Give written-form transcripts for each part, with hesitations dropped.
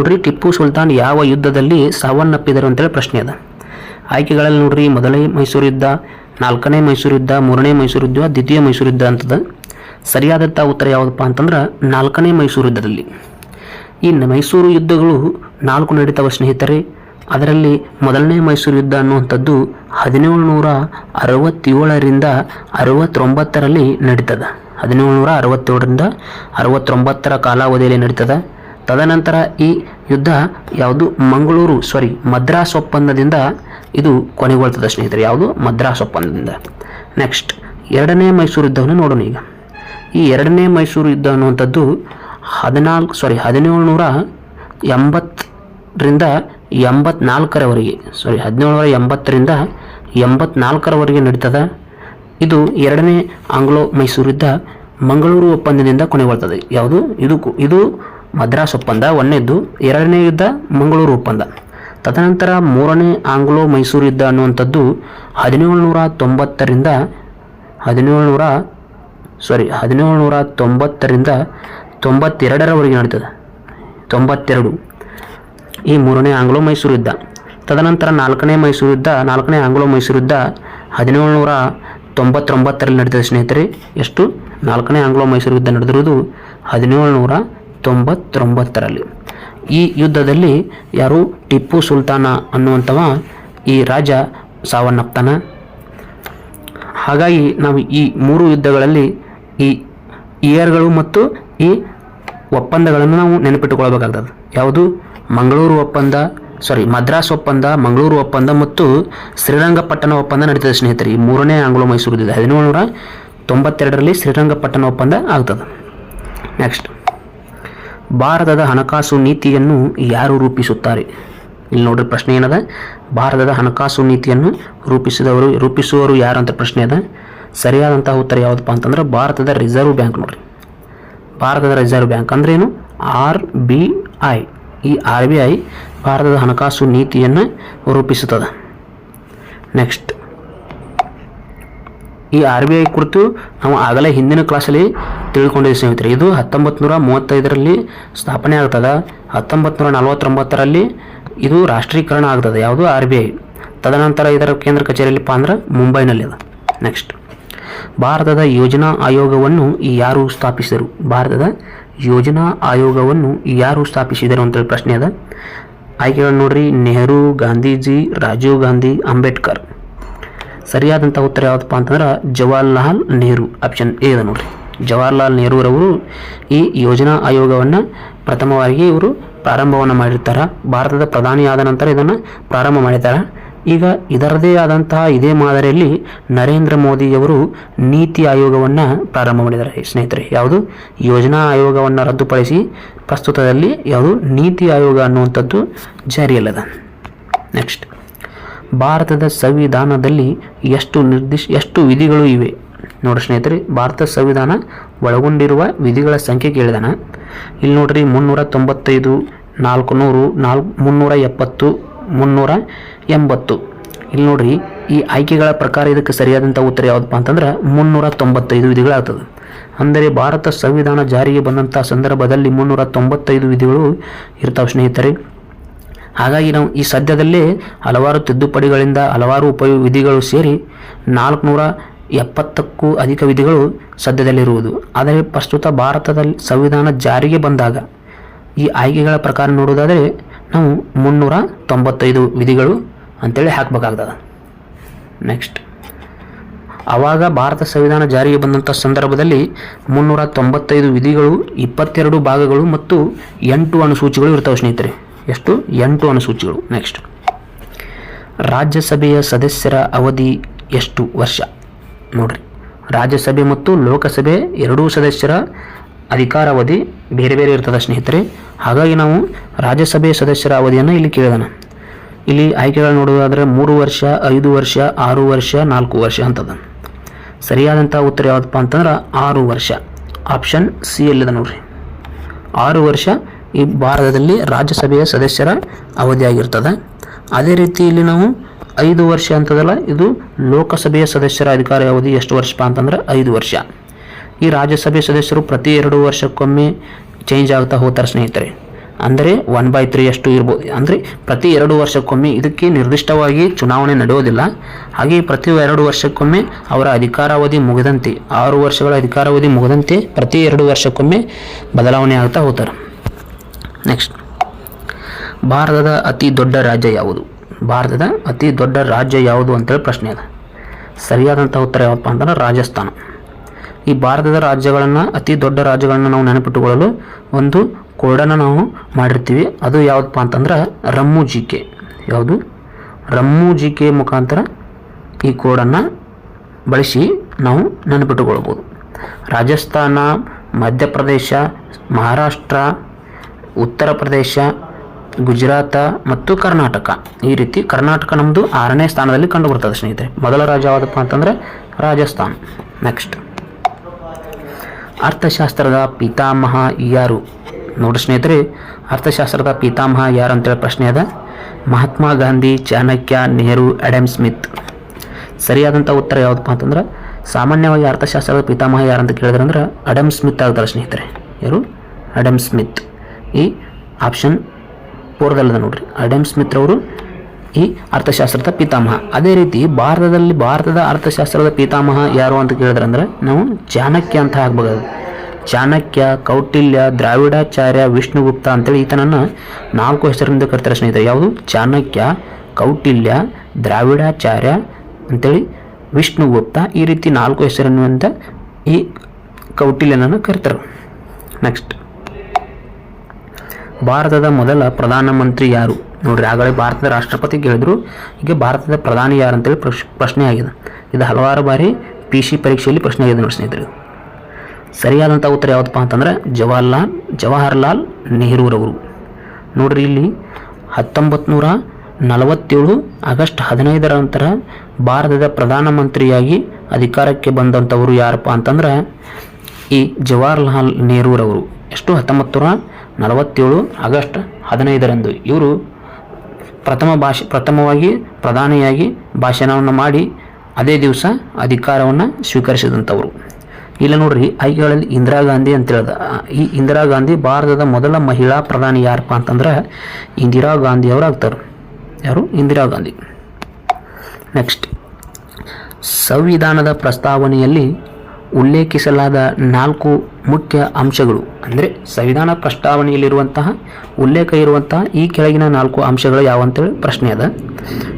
ನೋಡ್ರಿ, ಟಿಪ್ಪು ಸುಲ್ತಾನ್ ಯಾವ ಯುದ್ಧದಲ್ಲಿ ಸಾವನ್ನಪ್ಪಿದರು ಅಂತೇಳಿ ಪ್ರಶ್ನೆ ಅದ. ಆಯ್ಕೆಗಳಲ್ಲಿ ನೋಡ್ರಿ, ಮೊದಲನೇ ಮೈಸೂರು ಯುದ್ಧ, ನಾಲ್ಕನೇ ಮೈಸೂರು ಯುದ್ಧ, ಮೂರನೇ ಮೈಸೂರು ಯುದ್ಧ, ದ್ವಿತೀಯ ಮೈಸೂರು ಯುದ್ಧ ಅಂತದ. ಸರಿಯಾದಂಥ ಉತ್ತರ ಯಾವುದಪ್ಪ ಅಂತಂದ್ರೆ ನಾಲ್ಕನೇ ಮೈಸೂರು ಯುದ್ಧದಲ್ಲಿ. ಈ ಮೈಸೂರು ಯುದ್ಧಗಳು 4 ನಡೀತಾವ ಸ್ನೇಹಿತರೆ. ಅದರಲ್ಲಿ ಮೊದಲನೇ ಮೈಸೂರು ಯುದ್ಧ ಅನ್ನುವಂಥದ್ದು 1767ರಿಂದ 69ರಲ್ಲಿ ನಡೀತದೆ. 1767ರಿಂದ 69ರ ಕಾಲಾವಧಿಯಲ್ಲಿ ನಡೀತದೆ. ತದನಂತರ ಈ ಯುದ್ಧ ಯಾವುದು ಮದ್ರಾಸ್ ಒಪ್ಪಂದದಿಂದ ಇದು ಕೊನೆಗೊಳ್ತದೆ ಸ್ನೇಹಿತರೆ. ಯಾವುದು? ಮದ್ರಾಸ್ ಒಪ್ಪಂದದಿಂದ. ನೆಕ್ಸ್ಟ್ ಎರಡನೇ ಮೈಸೂರು ಯುದ್ಧವನ್ನು ನೋಡೋಣ. ಈಗ ಈ ಎರಡನೇ ಮೈಸೂರು ಯುದ್ಧ ಅನ್ನುವಂಥದ್ದು 1780ರಿಂದ 84ರವರೆಗೆ 1780ರಿಂದ 84ರವರೆಗೆ ನಡೀತದೆ. ಇದು ಎರಡನೇ ಆಂಗ್ಲೋ ಮೈಸೂರು ಯುದ್ಧ ಮಂಗಳೂರು ಒಪ್ಪಂದದಿಂದ ಕೊನೆಗೊಳ್ತದೆ. ಯಾವುದು? ಇದು ಮದ್ರಾಸ್ ಒಪ್ಪಂದ ಒಂದನೇದ್ದು. ಎರಡನೇ ಯುದ್ಧ ಮಂಗಳೂರು ಒಪ್ಪಂದ. ತದನಂತರ ಮೂರನೇ ಆಂಗ್ಲೋ ಮೈಸೂರು ಯುದ್ಧ ಅನ್ನುವಂಥದ್ದು 1790ರಿಂದ 92ರವರೆಗೆ ನಡೀತದೆ. 92 ಈ ಮೂರನೇ ಆಂಗ್ಲೋ ಮೈಸೂರು ಯುದ್ಧ. ತದನಂತರ ನಾಲ್ಕನೇ ಆಂಗ್ಲೋ ಮೈಸೂರು ಯುದ್ಧ 1799ರಲ್ಲಿ ನಡೀತದೆ ಸ್ನೇಹಿತರೆ. ಎಷ್ಟು? ನಾಲ್ಕನೇ ಆಂಗ್ಲೋ ಮೈಸೂರು ಯುದ್ಧ ನಡೆದಿರುವುದು 1799ರಲ್ಲಿ. ಈ ಯುದ್ಧದಲ್ಲಿ ಯಾರು? ಟಿಪ್ಪು ಸುಲ್ತಾನ ಅನ್ನುವಂಥವ ಈ ರಾಜ ಸಾವನ್ನಪ್ತಾನ. ಹಾಗಾಗಿ ನಾವು ಈ 3 ಯುದ್ಧಗಳಲ್ಲಿ ಈ ಇಯರ್ಗಳು ಮತ್ತು ಈ ಒಪ್ಪಂದಗಳನ್ನು ನಾವು ನೆನಪಿಟ್ಟುಕೊಳ್ಬೇಕಾಗ್ತದೆ. ಯಾವುದು? ಮದ್ರಾಸ್ ಒಪ್ಪಂದ, ಮಂಗಳೂರು ಒಪ್ಪಂದ ಮತ್ತು ಶ್ರೀರಂಗಪಟ್ಟಣ ಒಪ್ಪಂದ ನಡೀತದೆ ಸ್ನೇಹಿತರೆ. ಈ ಮೂರನೇ ಆಂಗ್ಲೋ ಮೈಸೂರು ಯುದ್ಧ 1792ರಲ್ಲಿ ಶ್ರೀರಂಗಪಟ್ಟಣ ಒಪ್ಪಂದ ಆಗ್ತದೆ. ನೆಕ್ಸ್ಟ್, ಭಾರತದ ಹಣಕಾಸು ನೀತಿಯನ್ನು ಯಾರು ರೂಪಿಸುತ್ತಾರೆ? ಇಲ್ಲಿ ನೋಡ್ರಿ ಪ್ರಶ್ನೆ ಏನದ? ಭಾರತದ ಹಣಕಾಸು ನೀತಿಯನ್ನು ರೂಪಿಸುವವರು ಯಾರು ಅಂತ ಪ್ರಶ್ನೆ ಅದ. ಸರಿಯಾದಂತಹ ಉತ್ತರ ಯಾವುದಪ್ಪ ಅಂತಂದ್ರೆ ಭಾರತದ ರಿಸರ್ವ್ ಬ್ಯಾಂಕ್. ನೋಡ್ರಿ, ಭಾರತದ ರಿಸರ್ವ್ ಬ್ಯಾಂಕ್ ಅಂದ್ರೆ ಏನು? RBI. ಈ RBI ಭಾರತದ ಹಣಕಾಸು ನೀತಿಯನ್ನು ರೂಪಿಸುತ್ತದೆ. ನೆಕ್ಸ್ಟ್, ಈ RBI ಕುರಿತು ನಾವು ಆಗಲೇ ಹಿಂದಿನ ಕ್ಲಾಸಲ್ಲಿ ತಿಳ್ಕೊಂಡಿದ್ದೀವಿ ಸ್ನೇಹಿತರೆ. ಇದು 1935ರಲ್ಲಿ ಸ್ಥಾಪನೆ ಆಗ್ತದೆ. 1949ರಲ್ಲಿ ಇದು ರಾಷ್ಟ್ರೀಕರಣ ಆಗ್ತದೆ. ಯಾವುದು? RBI. ತದನಂತರ ಇದರ ಕೇಂದ್ರ ಕಚೇರಿಯಲ್ಲಿಪ್ಪ ಅಂದ್ರೆ ಮುಂಬೈನಲ್ಲಿದೆ. ನೆಕ್ಸ್ಟ್, ಭಾರತದ ಯೋಜನಾ ಆಯೋಗವನ್ನು ಯಾರು ಸ್ಥಾಪಿಸಿದರು? ಭಾರತದ ಯೋಜನಾ ಆಯೋಗವನ್ನು ಯಾರು ಸ್ಥಾಪಿಸಿದರು ಅಂತೇಳಿ ಪ್ರಶ್ನೆ ಅದ. ಆಯ್ಕೆಗಳು ನೋಡ್ರಿ, ನೆಹರು, ಗಾಂಧೀಜಿ, ರಾಜೀವ್ ಗಾಂಧಿ, ಅಂಬೇಡ್ಕರ್. ಸರಿಯಾದಂಥ ಉತ್ತರ ಯಾವುದಪ್ಪ ಅಂತಂದ್ರೆ ಜವಾಹರ್ಲಾಲ್ ನೆಹರು. ಆಪ್ಷನ್ ಎ ಅದ ನೋಡ್ರಿ. ಜವಾಹರ್ಲಾಲ್ ನೆಹರೂರವರು ಈ ಯೋಜನಾ ಆಯೋಗವನ್ನು ಪ್ರಥಮವಾಗಿ ಇವರು ಪ್ರಾರಂಭವನ್ನು ಮಾಡಿರ್ತಾರೆ. ಭಾರತದ ಪ್ರಧಾನಿ ಆದ ನಂತರ ಇದನ್ನು ಪ್ರಾರಂಭ ಮಾಡಿದ್ದಾರೆ. ಈಗ ಇದರದೇ ಆದಂತಹ ಇದೇ ಮಾದರಿಯಲ್ಲಿ ನರೇಂದ್ರ ಮೋದಿಯವರು ನೀತಿ ಆಯೋಗವನ್ನು ಪ್ರಾರಂಭ ಮಾಡಿದ್ದಾರೆ ಸ್ನೇಹಿತರೆ. ಯಾವುದು? ಯೋಜನಾ ಆಯೋಗವನ್ನು ರದ್ದುಪಡಿಸಿ ಪ್ರಸ್ತುತದಲ್ಲಿ ಯಾವುದು? ನೀತಿ ಆಯೋಗ ಅನ್ನುವಂಥದ್ದು ಜಾರಿಯಲ್ಲದ. ನೆಕ್ಸ್ಟ್, ಭಾರತದ ಸಂವಿಧಾನದಲ್ಲಿ ಎಷ್ಟು ವಿಧಿಗಳು ಇವೆ? ನೋಡ್ರಿ ಸ್ನೇಹಿತರೆ, ಭಾರತ ಸಂವಿಧಾನ ಒಳಗೊಂಡಿರುವ ವಿಧಿಗಳ ಸಂಖ್ಯೆ ಕೇಳಿದಾನ. ಇಲ್ಲಿ ನೋಡ್ರಿ 395, 400, 370, 380. ಇಲ್ಲಿ ನೋಡ್ರಿ, ಈ ಆಯ್ಕೆಗಳ ಪ್ರಕಾರ ಇದಕ್ಕೆ ಸರಿಯಾದಂಥ ಉತ್ತರ ಯಾವುದಪ್ಪ ಅಂತಂದ್ರೆ 395 ವಿಧಿಗಳಾಗ್ತದೆ. ಅಂದರೆ ಭಾರತ ಸಂವಿಧಾನ ಜಾರಿಗೆ ಬಂದಂಥ ಸಂದರ್ಭದಲ್ಲಿ 395 ವಿಧಿಗಳು ಇರ್ತಾವೆ ಸ್ನೇಹಿತರೆ. ಹಾಗಾಗಿ ನಾವು ಈ ಸದ್ಯದಲ್ಲೇ ಹಲವಾರು ತಿದ್ದುಪಡಿಗಳಿಂದ ಹಲವಾರು ವಿಧಿಗಳು ಸೇರಿ 470ಕ್ಕೂ ಅಧಿಕ ವಿಧಿಗಳು ಸದ್ಯದಲ್ಲಿರುವುದು. ಆದರೆ ಪ್ರಸ್ತುತ ಭಾರತದಲ್ಲಿ ಸಂವಿಧಾನ ಜಾರಿಗೆ ಬಂದಾಗ ಈ ಆಯ್ಕೆಗಳ ಪ್ರಕಾರ ನೋಡೋದಾದರೆ ನಾವು 395 ವಿಧಿಗಳು ಅಂತೇಳಿ ಹಾಕಬೇಕಾಗ್ತದೆ. ನೆಕ್ಸ್ಟ್, ಆವಾಗ ಭಾರತ ಸಂವಿಧಾನ ಜಾರಿಗೆ ಬಂದಂಥ ಸಂದರ್ಭದಲ್ಲಿ 395 ವಿಧಿಗಳು, 22 ಭಾಗಗಳು ಮತ್ತು 8 ಅನುಸೂಚಿಗಳು ಇರ್ತವೆ ಸ್ನೇಹಿತರೆ. ಎಷ್ಟು? 8 ಅನುಸೂಚಿಗಳು. ನೆಕ್ಸ್ಟ್, ರಾಜ್ಯಸಭೆಯ ಸದಸ್ಯರ ಅವಧಿ ಎಷ್ಟು ವರ್ಷ? ನೋಡ್ರಿ, ರಾಜ್ಯಸಭೆ ಮತ್ತು ಲೋಕಸಭೆ ಎರಡೂ ಸದಸ್ಯರ ಅಧಿಕಾರಾವಧಿ ಬೇರೆ ಬೇರೆ ಇರ್ತದೆ ಸ್ನೇಹಿತರೆ. ಹಾಗಾಗಿ ನಾವು ರಾಜ್ಯಸಭೆಯ ಸದಸ್ಯರ ಅವಧಿಯನ್ನು ಇಲ್ಲಿ ಕೇಳಿದಾನ. ಇಲ್ಲಿ ಆಯ್ಕೆಗಳು ನೋಡೋದಾದರೆ 3 ವರ್ಷ, 5 ವರ್ಷ, 6 ವರ್ಷ, 4 ವರ್ಷ ಅಂತದ. ಸರಿಯಾದಂಥ ಉತ್ತರ ಯಾವುದಪ್ಪ ಅಂತಂದ್ರೆ 6 ವರ್ಷ. ಆಪ್ಷನ್ ಸಿ ಅಲ್ಲಿದೆ ನೋಡ್ರಿ. 6 ವರ್ಷ ಈ ಭಾರತದಲ್ಲಿ ರಾಜ್ಯಸಭೆಯ ಸದಸ್ಯರ ಅವಧಿಯಾಗಿರ್ತದೆ. ಅದೇ ರೀತಿ ಇಲ್ಲಿ ನಾವು 5 ವರ್ಷ ಅಂತದಲ್ಲ, ಇದು ಲೋಕಸಭೆಯ ಸದಸ್ಯರ ಅಧಿಕಾರ ಅವಧಿ ಎಷ್ಟು ವರ್ಷಪ್ಪ ಅಂತಂದ್ರೆ 5 ವರ್ಷ. ಈ ರಾಜ್ಯಸಭೆ ಸದಸ್ಯರು ಪ್ರತಿ 2 ವರ್ಷಕ್ಕೊಮ್ಮೆ ಚೇಂಜ್ ಆಗ್ತಾ ಹೋಗ್ತಾರೆ ಸ್ನೇಹಿತರೆ. ಅಂದರೆ 1/3 ಅಷ್ಟು ಇರ್ಬೋದು. ಅಂದರೆ ಪ್ರತಿ 2 ವರ್ಷಕ್ಕೊಮ್ಮೆ, ಇದಕ್ಕೆ ನಿರ್ದಿಷ್ಟವಾಗಿ ಚುನಾವಣೆ ನಡೆಯೋದಿಲ್ಲ. ಹಾಗೆ ಪ್ರತಿ 2 ವರ್ಷಕ್ಕೊಮ್ಮೆ ಅವರ ಅಧಿಕಾರಾವಧಿ ಮುಗಿದಂತೆ, 6 ವರ್ಷಗಳ ಅಧಿಕಾರಾವಧಿ ಮುಗಿದಂತೆ ಪ್ರತಿ 2 ವರ್ಷಕ್ಕೊಮ್ಮೆ ಬದಲಾವಣೆ ಆಗ್ತಾ ಹೋಗ್ತಾರೆ. ನೆಕ್ಸ್ಟ್, ಭಾರತದ ಅತಿ ದೊಡ್ಡ ರಾಜ್ಯ ಯಾವುದು? ಭಾರತದ ಅತಿ ದೊಡ್ಡ ರಾಜ್ಯ ಯಾವುದು ಅಂತೇಳಿ ಪ್ರಶ್ನೆ ಇದೆ. ಸರಿಯಾದಂಥ ಉತ್ತರ ಯಾವಪ್ಪ ಅಂತಂದ್ರೆ ರಾಜಸ್ಥಾನ. ಈ ಭಾರತದ ರಾಜ್ಯಗಳನ್ನು, ಅತಿ ದೊಡ್ಡ ರಾಜ್ಯಗಳನ್ನು ನಾವು ನೆನಪಿಟ್ಟುಕೊಳ್ಳಲು ಒಂದು ಕೋಡನ್ನು ನಾವು ಮಾಡಿರ್ತೀವಿ. ಅದು ಯಾವುದಪ್ಪ ಅಂತಂದ್ರೆ ರಮ್ಮು ಜಿ ಕೆ. ಯಾವುದು? ರಮ್ಮು ಜಿ ಕೆ ಮುಖಾಂತರ ಈ ಕೋಡನ್ನು ಬಳಸಿ ನಾವು ನೆನಪಿಟ್ಟುಕೊಳ್ಬೋದು. ರಾಜಸ್ಥಾನ, ಮಧ್ಯಪ್ರದೇಶ, ಮಹಾರಾಷ್ಟ್ರ, ಉತ್ತರ ಪ್ರದೇಶ, ಗುಜರಾತ ಮತ್ತು ಕರ್ನಾಟಕ. ಈ ರೀತಿ ಕರ್ನಾಟಕ ನಮ್ಮದು 6ನೇ ಸ್ಥಾನದಲ್ಲಿ ಕಂಡು ಬರ್ತದೆ ಸ್ನೇಹಿತರೆ. ಮೊದಲ ರಾಜ್ಯ ಯಾವುದಪ್ಪ ಅಂತಂದರೆ ರಾಜಸ್ಥಾನ್. ನೆಕ್ಸ್ಟ್, ಅರ್ಥಶಾಸ್ತ್ರದ ಪಿತಾಮಹ ಯಾರು? ನೋಡಿ ಸ್ನೇಹಿತರೆ, ಅರ್ಥಶಾಸ್ತ್ರದ ಪಿತಾಮಹ ಯಾರು ಅಂತೇಳಿ ಪ್ರಶ್ನೆ ಅದ. Mahatma Gandhi, Chanakya, Nehru, Adam Smith. ಸರಿಯಾದಂಥ ಉತ್ತರ ಯಾವುದಪ್ಪ ಅಂತಂದ್ರೆ, ಸಾಮಾನ್ಯವಾಗಿ ಅರ್ಥಶಾಸ್ತ್ರದ ಪಿತಾಮಹ ಯಾರು ಅಂತ ಕೇಳಿದ್ರೆ ಅಂದ್ರೆ ಅಡಮ್ ಸ್ಮಿತ್ ಆಗ್ತಾರೆ ಸ್ನೇಹಿತರೆ. ಯಾರು? Adam Smith. ಈ ಆಪ್ಷನ್ 4ದಲ್ಲಿದೆ ನೋಡ್ರಿ. ಅಡಮ್ ಸ್ಮಿತ್ ಅವರು ಈ ಅರ್ಥಶಾಸ್ತ್ರದ ಪಿತಾಮಹ. ಅದೇ ರೀತಿ ಭಾರತದ ಅರ್ಥಶಾಸ್ತ್ರದ ಪಿತಾಮಹ ಯಾರು ಅಂತ ಕೇಳಿದ್ರೆ ಅಂದ್ರೆ ನಾವು ಚಾಣಕ್ಯ ಅಂತ ಆಗ್ಬೋದು. ಚಾಣಕ್ಯ, ಕೌಟಿಲ್ಯ, ದ್ರಾವಿಡಾಚಾರ್ಯ, ವಿಷ್ಣುಗುಪ್ತ ಅಂತೇಳಿ ಈತನನ್ನು 4 ಹೆಸರಿಂದ ಕರೀತಾರೆ ಸ್ನೇಹಿತರೆ. ಯಾವುದು? ಚಾಣಕ್ಯ, ಕೌಟಿಲ್ಯ, ದ್ರಾವಿಡಾಚಾರ್ಯ ಅಂತೇಳಿ ವಿಷ್ಣುಗುಪ್ತ. ಈ ರೀತಿ 4 ಹೆಸರಿನಿಂದ ಈ ಕೌಟಿಲ್ಯನನ್ನು ಕರೀತಾರೆ. ನೆಕ್ಸ್ಟ್, ಭಾರತದ ಮೊದಲ ಪ್ರಧಾನಮಂತ್ರಿ ಯಾರು? ನೋಡ್ರಿ, ಆಗಲೇ ಭಾರತದ ರಾಷ್ಟ್ರಪತಿ ಕೇಳಿದ್ರು, ಈಗ ಭಾರತದ ಪ್ರಧಾನಿ ಯಾರು ಅಂತೇಳಿ ಪ್ರಶ್ನೆ ಆಗಿದೆ. ಇದು ಹಲವಾರು ಬಾರಿ PC ಪರೀಕ್ಷೆಯಲ್ಲಿ ಪ್ರಶ್ನೆ ಆಗಿದೆ ನೋಡಿ ಸ್ನೇಹಿತರೆ. ಸರಿಯಾದಂಥ ಉತ್ತರ ಯಾವುದಪ್ಪ ಅಂತಂದ್ರೆ ಜವಾಹರ್ಲಾಲ್ ನೆಹರೂರವರು. ನೋಡ್ರಿ, ಇಲ್ಲಿ 1947 ಆಗಸ್ಟ್ 15ರ ನಂತರ ಭಾರತದ ಪ್ರಧಾನಮಂತ್ರಿಯಾಗಿ ಅಧಿಕಾರಕ್ಕೆ ಬಂದಂಥವರು ಯಾರಪ್ಪ ಅಂತಂದ್ರೆ ಈ ಜವಾಹರ್ಲಾಲ್ ನೆಹರೂರವರು. ಎಷ್ಟು? 1947 ಆಗಸ್ಟ್ 15ರಂದು ಇವರು ಪ್ರಥಮವಾಗಿ ಪ್ರಧಾನಿಯಾಗಿ ಭಾಷಣವನ್ನು ಮಾಡಿ ಅದೇ ದಿವಸ ಅಧಿಕಾರವನ್ನು ಸ್ವೀಕರಿಸಿದಂಥವರು. ಇಲ್ಲ ನೋಡ್ರಿ, ಆಯ್ಕೆಗಳಲ್ಲಿ ಇಂದಿರಾ ಗಾಂಧಿ ಅಂತ ಹೇಳಿದ. ಈ ಇಂದಿರಾ ಗಾಂಧಿ ಭಾರತದ ಮೊದಲ ಮಹಿಳಾ ಪ್ರಧಾನಿ ಯಾರಪ್ಪ ಅಂತಂದ್ರೆ ಇಂದಿರಾ ಗಾಂಧಿ ಅವರು ಆಗ್ತಾರೆ. ಯಾರು? ಇಂದಿರಾ ಗಾಂಧಿ. ನೆಕ್ಸ್ಟ್, ಸಂವಿಧಾನದ ಪ್ರಸ್ತಾವನೆಯಲ್ಲಿ ಉಲ್ಲೇಖಿಸಲಾದ 4 ಮುಖ್ಯ ಅಂಶಗಳು. ಅಂದರೆ ಸಂವಿಧಾನ ಪ್ರಸ್ತಾವನೆಯಲ್ಲಿರುವಂತಹ ಉಲ್ಲೇಖ ಇರುವಂತಹ ಈ ಕೆಳಗಿನ 4 ಅಂಶಗಳು ಯಾವಂತೇಳಿ ಪ್ರಶ್ನೆ ಅದ.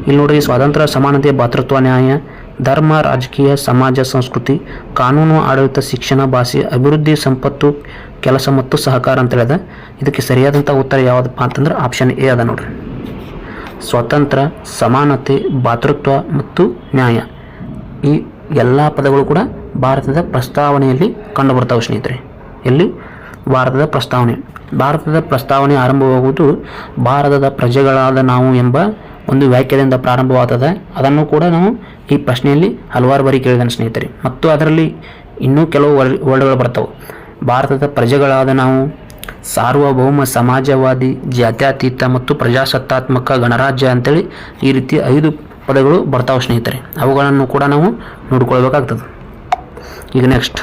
ಇಲ್ಲಿ ನೋಡ್ರಿ, ಸ್ವಾತಂತ್ರ್ಯ, ಸಮಾನತೆ, ಭಾತೃತ್ವ, ನ್ಯಾಯ, ಧರ್ಮ, ರಾಜಕೀಯ, ಸಮಾಜ, ಸಂಸ್ಕೃತಿ, ಕಾನೂನು, ಆಡಳಿತ, ಶಿಕ್ಷಣ, ಭಾಷೆ, ಅಭಿವೃದ್ಧಿ, ಸಂಪತ್ತು, ಕೆಲಸ ಮತ್ತು ಸಹಕಾರ ಅಂತ ಹೇಳಿದ. ಇದಕ್ಕೆ ಸರಿಯಾದಂಥ ಉತ್ತರ ಯಾವುದಪ್ಪ ಅಂತಂದ್ರೆ ಆಪ್ಷನ್ ಎ ಅದ ನೋಡ್ರಿ. ಸ್ವಾತಂತ್ರ್ಯ, ಸಮಾನತೆ, ಭಾತೃತ್ವ ಮತ್ತು ನ್ಯಾಯ. ಈ ಎಲ್ಲ ಪದಗಳು ಕೂಡ ಭಾರತದ ಪ್ರಸ್ತಾವನೆಯಲ್ಲಿ ಕಂಡುಬರ್ತಾವೆ ಸ್ನೇಹಿತರೆ. ಎಲ್ಲಿ? ಭಾರತದ ಪ್ರಸ್ತಾವನೆ ಆರಂಭವಾಗುವುದು ಭಾರತದ ಪ್ರಜೆಗಳಾದ ನಾವು ಎಂಬ ಒಂದು ವಾಕ್ಯದಿಂದ ಪ್ರಾರಂಭವಾಗುತ್ತದೆ. ಅದನ್ನು ಕೂಡ ನಾವು ಈ ಪ್ರಶ್ನೆಯಲ್ಲಿ ಹಲವಾರು ಬಾರಿ ಕೇಳಿದ್ದೇನೆ ಸ್ನೇಹಿತರೆ. ಮತ್ತು ಅದರಲ್ಲಿ ಇನ್ನೂ ಕೆಲವು ವರ್ಡ್ಗಳು ಬರ್ತವೆ. ಭಾರತದ ಪ್ರಜೆಗಳಾದ ನಾವು, ಸಾರ್ವಭೌಮ ಸಮಾಜವಾದಿ, ಜಾತ್ಯತೀತ ಮತ್ತು ಪ್ರಜಾಸತ್ತಾತ್ಮಕ ಗಣರಾಜ್ಯ ಅಂತೇಳಿ ಈ ರೀತಿ 5 ಪದಗಳು ಬರ್ತಾವೆ ಸ್ನೇಹಿತರೆ. ಅವುಗಳನ್ನು ಕೂಡ ನಾವು ನೋಡ್ಕೊಳ್ಬೇಕಾಗ್ತದೆ. ಈಗ ನೆಕ್ಸ್ಟ್,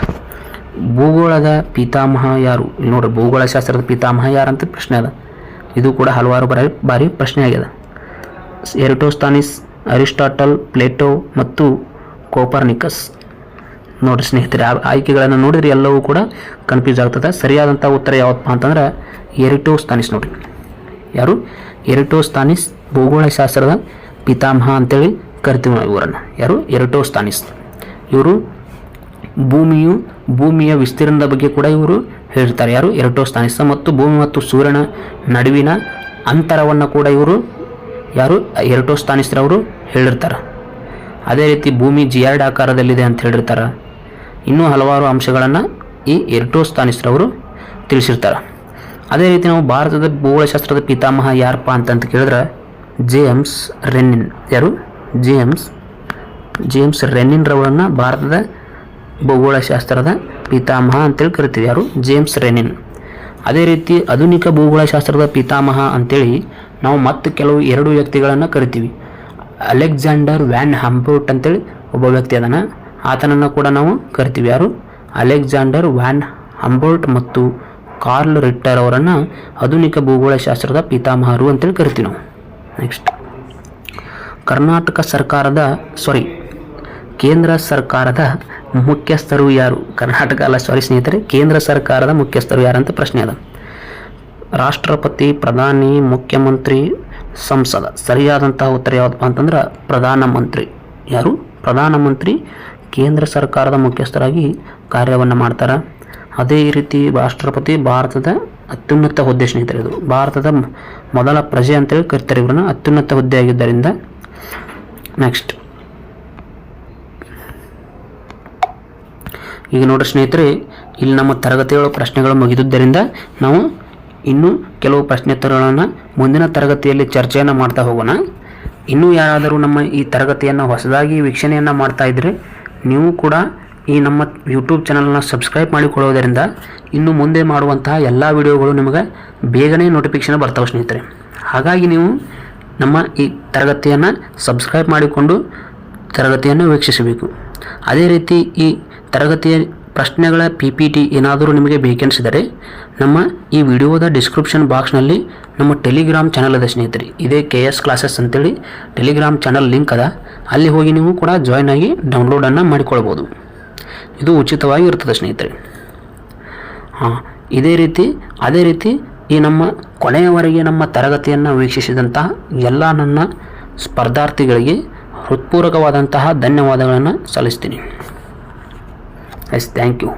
ಭೂಗೋಳದ ಪಿತಾಮಹ ಯಾರು? ಇಲ್ಲಿ ನೋಡ್ರಿ, ಭೂಗೋಳಶಾಸ್ತ್ರದ ಪಿತಾಮಹ ಯಾರಂತ ಪ್ರಶ್ನೆ ಅದ. ಇದು ಕೂಡ ಹಲವಾರು ಬಾರಿ ಪ್ರಶ್ನೆ ಆಗಿದೆ. ಎರಿಟೋಸ್ಥಾನಿಸ್, ಅರಿಸ್ಟಾಟಲ್, ಪ್ಲೇಟೋ ಮತ್ತು ಕೋಪರ್ನಿಕಸ್. ನೋಡ್ರಿ ಸ್ನೇಹಿತರೆ, ಆಯ್ಕೆಗಳನ್ನು ನೋಡಿದ್ರೆ ಎಲ್ಲವೂ ಕೂಡ ಕನ್ಫ್ಯೂಸ್ ಆಗ್ತದೆ. ಸರಿಯಾದಂಥ ಉತ್ತರ ಯಾವಪ್ಪ ಅಂತಂದ್ರೆ ಎರಿಟೋಸ್ಥಾನಿಸ್. ನೋಡ್ರಿ, ಯಾರು? ಎರಿಟೋಸ್ಥಾನಿಸ್ ಭೂಗೋಳಶಾಸ್ತ್ರದ ಪಿತಾಮಹ ಅಂತೇಳಿ ಕರಿತೀವಿ ನಾವು ಇವರನ್ನು. ಯಾರು? ಎರಿಟೋಸ್ಥಾನಿಸ್. ಇವರು ಭೂಮಿಯ ವಿಸ್ತೀರ್ಣದ ಬಗ್ಗೆ ಕೂಡ ಇವರು ಹೇಳ್ತಾರೆ. ಯಾರು? ಎರಿಟೋಸ್ಥಾನಿಸ್. ಮತ್ತು ಭೂಮಿ ಮತ್ತು ಸೂರ್ಯನ ನಡುವಿನ ಅಂತರವನ್ನು ಕೂಡ ಇವರು ಯಾರು? ಎರಿಟೋಸ್ಥಾನಿಸ್ರವರು ಹೇಳಿರ್ತಾರೆ. ಅದೇ ರೀತಿ ಭೂಮಿ ಜಿಯಾರ್ಡ್ ಆಕಾರದಲ್ಲಿದೆ ಅಂತ ಹೇಳಿರ್ತಾರೆ. ಇನ್ನೂ ಹಲವಾರು ಅಂಶಗಳನ್ನು ಈ ಎರಿಟೋಸ್ಥಾನಿಸ್ರವರು ತಿಳಿಸಿರ್ತಾರೆ. ಅದೇ ರೀತಿ ನಾವು ಭಾರತದ ಭೂಗೋಳಶಾಸ್ತ್ರದ ಪಿತಾಮಹ ಯಾರಪ್ಪ ಅಂತ ಕೇಳಿದ್ರೆ ಜೇಮ್ಸ್ ರೆನ್ನಿನ್. ಯಾರು? ಜೇಮ್ಸ್ ರೆನ್ನಿನ್ರವರನ್ನು ಭಾರತದ ಭೂಗೋಳಶಾಸ್ತ್ರದ ಪಿತಾಮಹ ಅಂತೇಳಿ ಕರಿತೀವಿ. ಯಾರು? James rennin. ಅದೇ ರೀತಿ ಆಧುನಿಕ ಭೂಗೋಳಶಾಸ್ತ್ರದ ಪಿತಾಮಹ ಅಂತೇಳಿ ನಾವು ಮತ್ತೆ ಕೆಲವು 2 ವ್ಯಕ್ತಿಗಳನ್ನು ಕರಿತೀವಿ. ಅಲೆಕ್ಸಾಂಡರ್ ವ್ಯಾನ್ ಹಂಬೋಲ್ಟ್ ಅಂತೇಳಿ ಒಬ್ಬ ವ್ಯಕ್ತಿ ಅದನ್ನು, ಆತನನ್ನು ಕೂಡ ನಾವು ಕರಿತೀವಿ. ಯಾರು? ಅಲೆಕ್ಸಾಂಡರ್ ವ್ಯಾನ್ ಹಂಬೋಲ್ಟ್ ಮತ್ತು ಕಾರ್ಲ್ ರಿಟ್ಟರ್ ಅವರನ್ನು ಆಧುನಿಕ ಭೂಗೋಳಶಾಸ್ತ್ರದ ಪಿತಾಮಹರು ಅಂತೇಳಿ ಕರಿತೀವಿ ನಾವು. ನೆಕ್ಸ್ಟ್, ಕೇಂದ್ರ ಸರ್ಕಾರದ ಮುಖ್ಯಸ್ಥರು ಯಾರು? ಕರ್ನಾಟಕ ಅಲ್ಲ, ಸ್ನೇಹಿತರೆ, ಕೇಂದ್ರ ಸರ್ಕಾರದ ಮುಖ್ಯಸ್ಥರು ಯಾರು ಅಂತ ಪ್ರಶ್ನೆ ಅದ. ರಾಷ್ಟ್ರಪತಿ, ಪ್ರಧಾನಿ, ಮುಖ್ಯಮಂತ್ರಿ, ಸಂಸದ. ಸರಿಯಾದಂತಹ ಉತ್ತರ ಯಾವುದಪ್ಪ ಅಂತಂದ್ರೆ ಪ್ರಧಾನಮಂತ್ರಿ. ಯಾರು? ಪ್ರಧಾನಮಂತ್ರಿ ಕೇಂದ್ರ ಸರ್ಕಾರದ ಮುಖ್ಯಸ್ಥರಾಗಿ ಕಾರ್ಯವನ್ನು ಮಾಡ್ತಾರೆ. ಅದೇ ರೀತಿ ರಾಷ್ಟ್ರಪತಿ ಭಾರತದ ಅತ್ಯುನ್ನತ ಹುದ್ದೆ ಸ್ನೇಹಿತರೆ. ಇದು ಭಾರತದ ಮೊದಲ ಪ್ರಜೆ ಅಂತೇಳಿ ಕರಿತಾರೆ ಇವ್ರನ್ನ, ಅತ್ಯುನ್ನತ ಹುದ್ದೆ ಆಗಿದ್ದರಿಂದ. ನೆಕ್ಸ್ಟ್, ಈಗ ನೋಡ್ರಿ ಸ್ನೇಹಿತರೆ, ಇಲ್ಲಿ ನಮ್ಮ ತರಗತಿಗಳ ಪ್ರಶ್ನೆಗಳು ಮುಗಿದುದರಿಂದ ನಾವು ಇನ್ನೂ ಕೆಲವು ಪ್ರಶ್ನೋತ್ತರಗಳನ್ನು ಮುಂದಿನ ತರಗತಿಯಲ್ಲಿ ಚರ್ಚೆಯನ್ನು ಮಾಡ್ತಾ ಹೋಗೋಣ. ಇನ್ನೂ ಯಾರಾದರೂ ನಮ್ಮ ಈ ತರಗತಿಯನ್ನು ಹೊಸದಾಗಿ ವೀಕ್ಷಣೆಯನ್ನು ಮಾಡ್ತಾ ಇದ್ದರೆ ನೀವು ಕೂಡ ಈ ನಮ್ಮ ಯೂಟ್ಯೂಬ್ ಚಾನಲ್ನ ಸಬ್ಸ್ಕ್ರೈಬ್ ಮಾಡಿಕೊಳ್ಳುವುದರಿಂದ ಇನ್ನು ಮುಂದೆ ಮಾಡುವಂತಹ ಎಲ್ಲ ವಿಡಿಯೋಗಳು ನಿಮಗೆ ಬೇಗನೆ ನೋಟಿಫಿಕೇಷನ್ ಬರ್ತಾವೆ ಸ್ನೇಹಿತರೆ. ಹಾಗಾಗಿ ನೀವು ನಮ್ಮ ಈ ತರಗತಿಯನ್ನು ಸಬ್ಸ್ಕ್ರೈಬ್ ಮಾಡಿಕೊಂಡು ತರಗತಿಯನ್ನು ವೀಕ್ಷಿಸಬೇಕು. ಅದೇ ರೀತಿ ಈ ತರಗತಿಯ ಪ್ರಶ್ನೆಗಳ PPT ಏನಾದರೂ ನಿಮಗೆ ಬೇಕೆನಿಸಿದರೆ ನಮ್ಮ ಈ ವಿಡಿಯೋದ ಡಿಸ್ಕ್ರಿಪ್ಷನ್ ಬಾಕ್ಸ್ನಲ್ಲಿ ನಮ್ಮ ಟೆಲಿಗ್ರಾಮ್ ಚಾನಲ್ ಅದ ಸ್ನೇಹಿತರೆ. ಇದೇ KS ಕ್ಲಾಸಸ್ ಅಂತೇಳಿ ಟೆಲಿಗ್ರಾಮ್ ಚಾನಲ್ ಲಿಂಕ್ ಅದ. ಅಲ್ಲಿ ಹೋಗಿ ನೀವು ಕೂಡ ಜಾಯ್ನ್ ಆಗಿ ಡೌನ್ಲೋಡನ್ನು ಮಾಡಿಕೊಳ್ಬೋದು. ಇದು ಉಚಿತವಾಗಿ ಇರ್ತದೆ ಸ್ನೇಹಿತರೆ. ಅದೇ ರೀತಿ ಈ ನಮ್ಮ ಕೊನೆಯವರೆಗೆ ನಮ್ಮ ತರಗತಿಯನ್ನು ವೀಕ್ಷಿಸಿದಂತಹ ಎಲ್ಲ ನನ್ನ ಸ್ಪರ್ಧಾರ್ಥಿಗಳಿಗೆ ಹೃತ್ಪೂರ್ವಕವಾದಂತಹ ಧನ್ಯವಾದಗಳನ್ನು ಸಲ್ಲಿಸ್ತೀನಿ. Thank you.